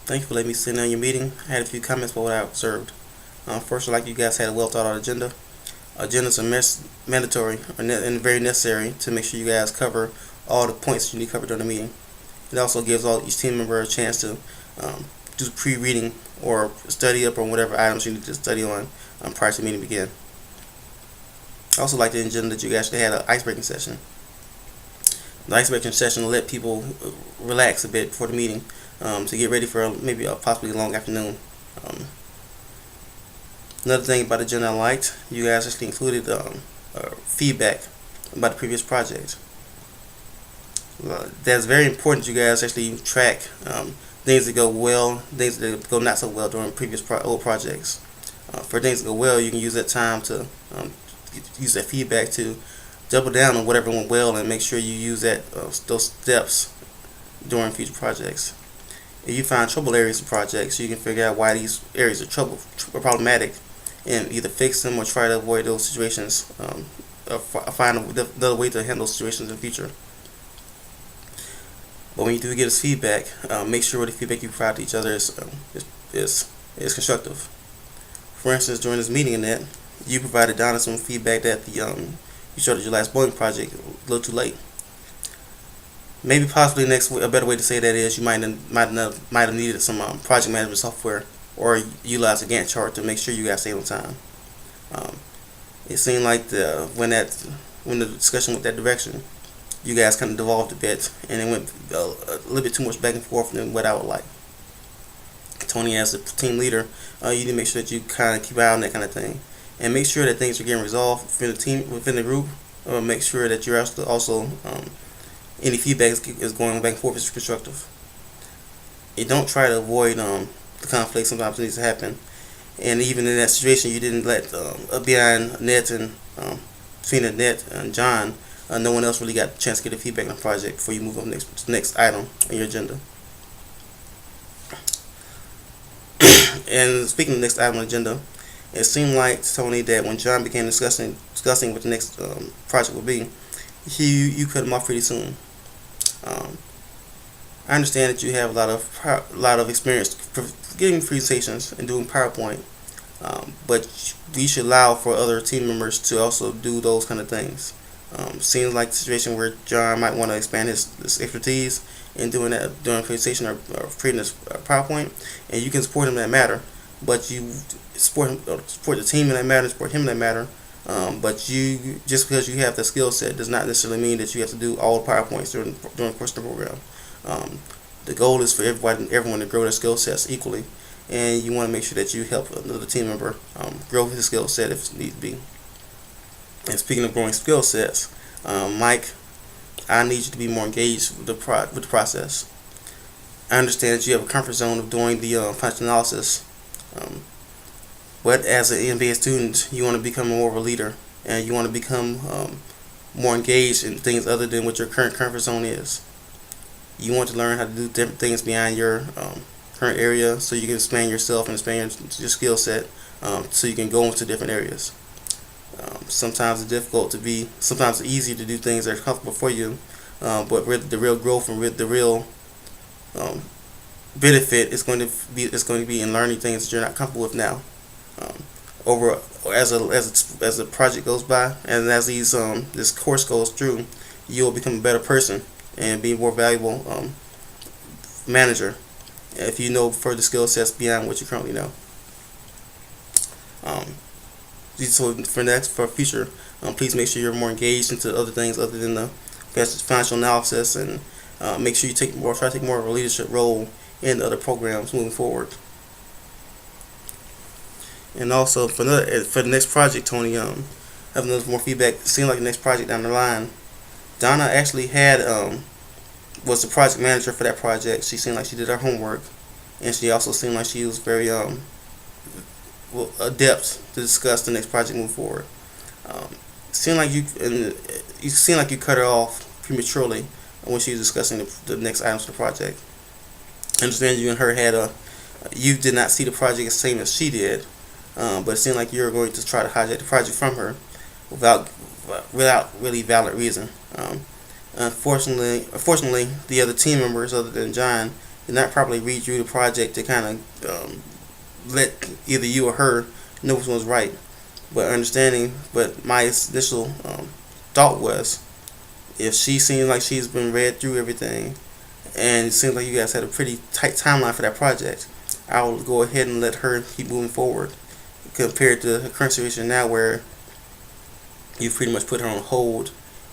Thank you for letting me sit in on your meeting. I had a few comments about what I observed. First, I'd like you guys had a well thought out agenda. Agendas are mandatory and very necessary to make sure you guys cover all the points you need covered during the meeting. It also gives each team member a chance to do pre-reading or study up on whatever items you need to study on prior to the meeting begin. I also like the agenda that you actually had an icebreaking session. The icebreaking session will let people relax a bit before the meeting to get ready for maybe possibly a long afternoon. Another thing about the agenda I liked, you guys actually included feedback about the previous project. That's very important. You guys actually track things that go well, things that go not so well during previous old projects. For things that go well, you can use that time to use that feedback to double down on whatever went well and make sure you use those steps during future projects. If you find trouble areas in projects, you can figure out why these areas are problematic and either fix them or try to avoid those situations or find another way to handle situations in the future. But when you do get this feedback, make sure the feedback you provide to each other is constructive. For instance, during this meeting, you provided Donna some feedback that you started your last Boeing project a little too late. Maybe possibly a better way to say that is you might have needed some project management software or utilize a Gantt chart to make sure you guys stay on time. It seemed like when the discussion went that direction, you guys kind of devolved a bit and it went a little bit too much back and forth than what I would like. Tony, as a team leader, you need to make sure that you kind of keep an eye on that kind of thing and make sure that things are getting resolved within the group. Make sure that you're also any feedback is going back and forth is constructive. You don't try to avoid the conflict sometimes it needs to happen. And even in that situation, you didn't let beyond Net and between Net and John, no one else really got a chance to get the feedback on the project before you move on to the next item on your agenda. And speaking of the next item on the agenda, it seemed like Tony that when John began discussing what the next project would be, you cut him off pretty soon. I understand that you have a lot of experience giving presentations and doing PowerPoint, but we should allow for other team members to also do those kind of things. Seems like the situation where John might want to expand his expertise in doing that during a presentation or creating this PowerPoint, and you can support him in that matter. But you support the team in that matter, support him in that matter. But you just because you have the skill set does not necessarily mean that you have to do all the PowerPoints during the course of the program. The goal is for everyone to grow their skill sets equally, and you want to make sure that you help another team member grow his skill set if need be. And speaking of growing skill sets, Mike, I need you to be more engaged with the process. I understand that you have a comfort zone of doing the financial analysis, but as an MBA student, you want to become more of a leader, and you want to become more engaged in things other than what your current comfort zone is. You want to learn how to do different things beyond your current area, so you can expand yourself and expand your skill set, so you can go into different areas. Sometimes sometimes it's easy to do things that are comfortable for you, but the real growth and the real benefit is going to be in learning things that you're not comfortable with now. As the project goes by and as this course goes through, you'll become a better person and be a more valuable manager if you know further skill sets beyond what you currently know. So for future, please make sure you're more engaged into other things other than the financial analysis, and make sure you try to take more of a leadership role in other programs moving forward. And also for the next project, Tony, have another more feedback. Seemed like the next project down the line, Donna actually was the project manager for that project. She seemed like she did her homework, and she also seemed like she was very adept to discuss the next project moving forward. Seemed like you cut her off prematurely when she was discussing the next items of the project. I understand you and her you did not see the project the same as she did, but it seemed like you were going to try to hijack the project from her without really valid reason. Unfortunately, the other team members other than John did not properly read through the project to kind of let either you or her know which one's right. But my initial thought was, if she seems like she's been read through everything, and it seems like you guys had a pretty tight timeline for that project, I will go ahead and let her keep moving forward, compared to the current situation now where you pretty much put her on hold,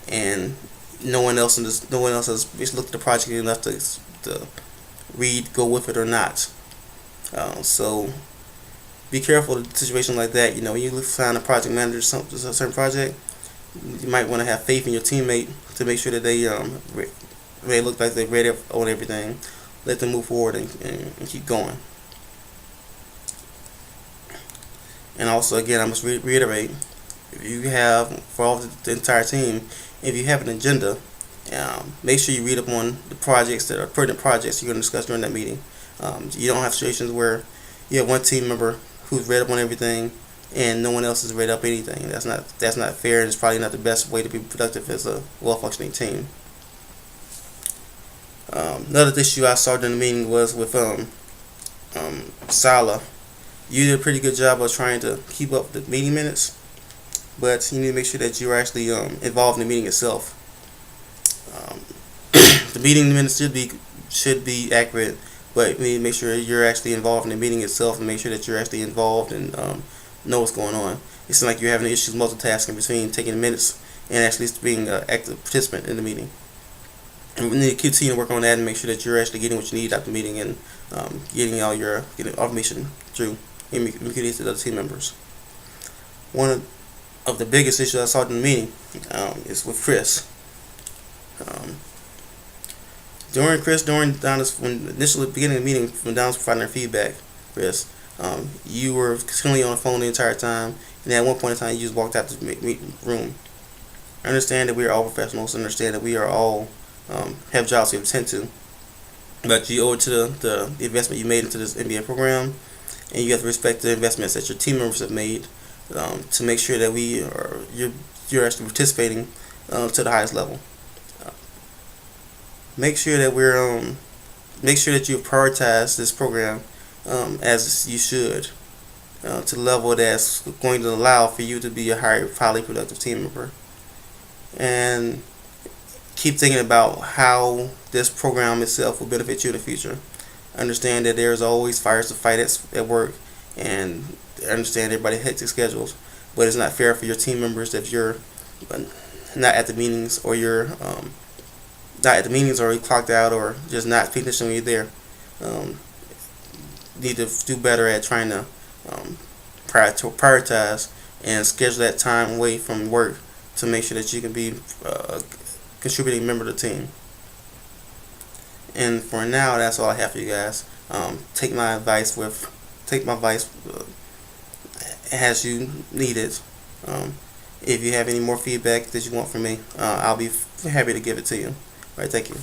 and no one else has basically looked at the project enough to read, go with it or not. So be careful of a situation like that. When you find a project manager a certain project, you might want to have faith in your teammate to make sure that they look like they've read on everything. Let them move forward and keep going. And also, again, I must reiterate, if you have, for all the entire team, if you have an agenda, make sure you read up on the projects that are pertinent projects you're going to discuss during that meeting. You don't have situations where you have one team member who's read up on everything and no one else has read up anything. That's not fair, and it's probably not the best way to be productive as a well-functioning team. Another issue I saw during the meeting was with Sala. You did a pretty good job of trying to keep up the meeting minutes, but you need to make sure that you're actually involved in the meeting itself. The meeting minutes should be accurate, but you need to make sure you're actually involved in the meeting itself, and make sure that you're actually involved and know what's going on. It seems like you're having issues multitasking between taking minutes and actually being an active participant in the meeting. And we need to continue to work on that and make sure that you're actually getting what you need out the meeting, and getting information through and communicating to the other team members. One of the biggest issues I saw in the meeting is with Chris. During Donna's, when initially beginning of the meeting, when Donna was providing her feedback, Chris, you were continually on the phone the entire time, and at one point in time you just walked out the meeting room. I understand that we are all professionals, understand that we are all have jobs we attend to, but you owe it to the investment you made into this MBA program, and you have to respect the investments that your team members have made, to make sure that you're actually participating to the highest level. Make sure that you prioritize this program as you should, to the level that's going to allow for you to be a highly productive team member. And keep thinking about how this program itself will benefit you in the future. Understand that there's always fires to fight at work, and understand everybody has hectic schedules, but it's not fair for your team members if you're not at the meetings, or you're not at the meetings, or you clocked out, or just not paying attention when you're there. Need to do better at trying to prioritize and schedule that time away from work to make sure that you can be a contributing member of the team. And for now, that's all I have for you guys. Take my advice as you need it. If you have any more feedback that you want from me, I'll be happy to give it to you. All right, thank you.